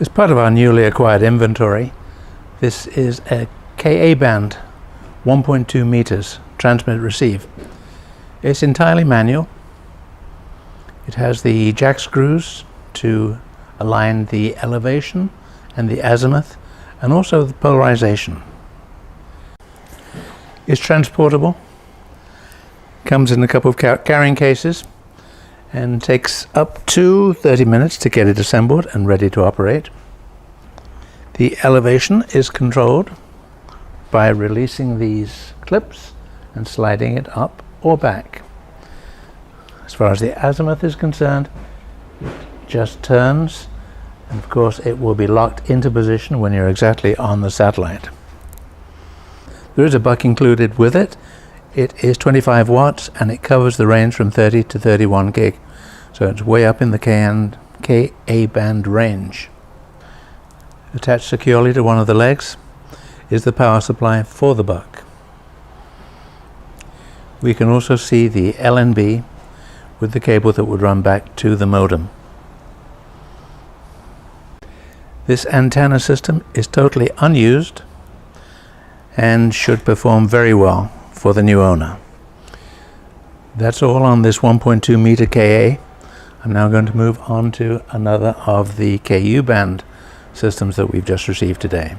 As part of our newly acquired inventory, this is a Ka band 1.2 meters transmit receive. It's entirely manual. It has the jack screws to align the elevation and the azimuth and also the polarization. It's transportable, comes in a couple of carrying cases, and takes up to 30 minutes to get it assembled and ready to operate. The elevation is controlled by releasing these clips and sliding it up or back. As far as the azimuth is concerned, it just turns, and of course it will be locked into position when you're exactly on the satellite. There is a buck included with it. It is 25 watts and it covers the range from 30 to 31 gig. So it's way up in the Ka band range. Attached securely to one of the legs is the power supply for the buck. We can also see the LNB with the cable that would run back to the modem. This antenna system is totally unused and should perform very well for the new owner. That's all on this 1.2 meter Ka. I'm now going to move on to another of the Ku band systems that we've just received today.